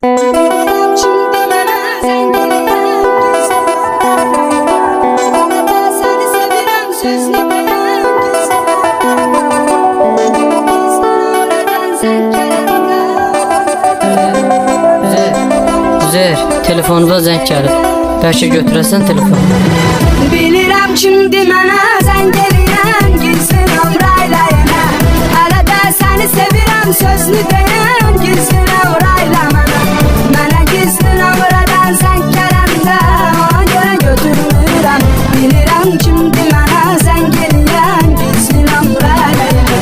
Üzeyir, telefonda zəng gəlib. Bəlkə götürəsən telefonu. Bilirəm kimdi mənə zəng eləyən, gizli nömrəylə yenə. Hələ də səni sevirəm sözlü deyən, gizli nömrəylə mənə. Mənə gizli nömrədən zəng gələndə, ona görə götürmürəm. Bilirəm kimdi mənə zəng eləyən, gizli nömrəylə yenə.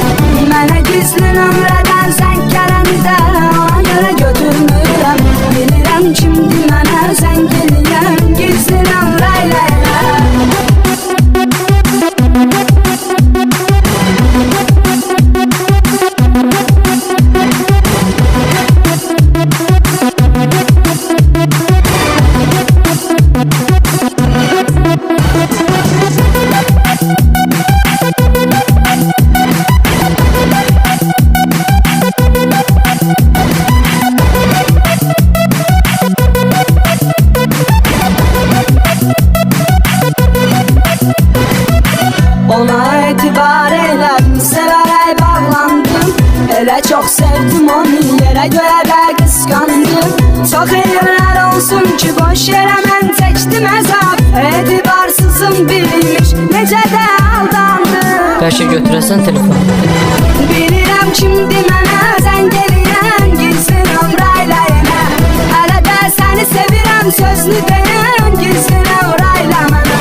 Mənə gizli nömrədən zəng gələndə, ona görə götürmürəm. Bilirəm kimdi mənə zəng eləyən, gizli nömrəylə yenə. Ona etibar elədim, sevərək bağlandım. Elə çox sevdim onu, yerə görə də qısqandım. Çox elmlər olsun ki, boş yerə mən çəkdim əzab. Etibarsızım bilmiş, necə də aldandım. Bəlkə götürəsən telefonu. Bilirəm kimdi mənə zəng eləyən, gizli nömrəylə yenə. Hələ də səni sevirəm sözlü deyən, gizli nömrəylə mənə.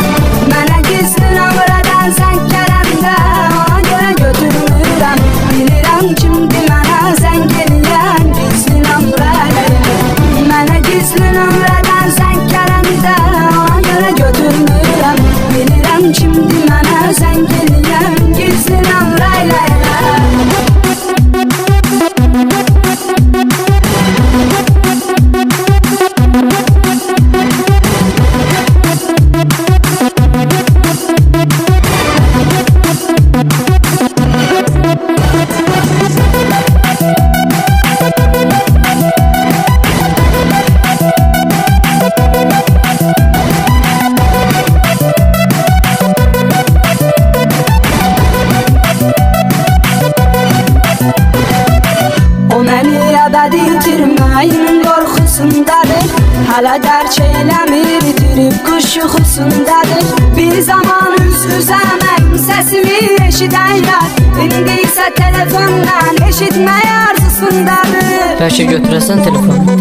Mənə gizli nömrədən zəng gələndə, ona görə götürmürəm. Bilirəm kimdi mənə zəng eləyən, gizli nömrəylə yenə. Mənə gizli nömrədən zəng gələndə, ona görə götürmürəm. Bilirəm kimdi mənə zəng eləyən, gizli nömrəylə yenə. O məni əbədi itirməyin qorxusundadır. Hələ dərk eyləmir, itirib quş yuxusundadır. Bir zaman üz-üzə mənim səsimi eşidənlər, İndi isə telefondan eşitmək arzusundadır. Bəlkə götürəsən telefonu.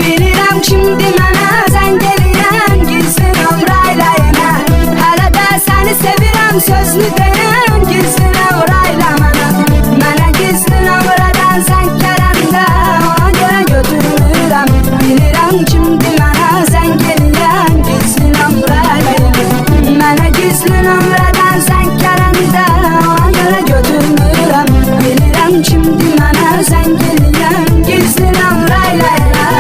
Bilirəm kimdi mənə zəng eləyən, gizli nömrəylə yenə. Hələ də səni sevirəm sözlü deyən, gizli nömrəylə mənə. Mənə gizli nömrədən zəng gələndə, ona görə götürmürəm. Bilirəm kimdi mənə zəng eləyən, gizli nömrəylə yenə. Mənə gizli nömrədən zəng gələndə, ona görə götürmürəm. Bilirəm kimdi mənə zəng eləyən, gizli nömrəylə yenə.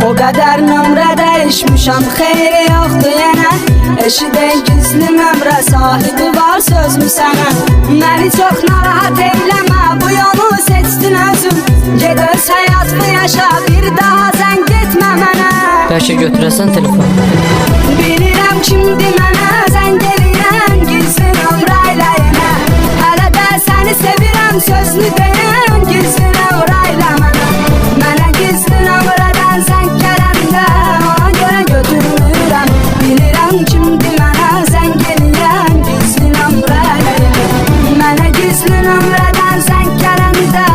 O qədər nömrə dəyişmişəm, xeyri yoxdur yenə. Eşidən gizli nömrə sahibi var sözmü sənə. Məni çox narahat eyləmə, bu yolu seçdin özün. Ged öz həyatını yaşa, bir daha zəng etmə mənə. Bəlkə götürəsən telefonu. Bilirəm kimdi mənə zəng eləyən, gizli nömrəylə yenə. Hələ də səni sevirəm sözlü deyən, gizli nömrəylə mənə. Mənə gizli nömrədən zəng gələndə, ona görə götürmürəm. Bilirəm kimdi mənə zəng eləyən, gizli nömrəylə yenə. Mənə gizli nömrədən zəng gələndə,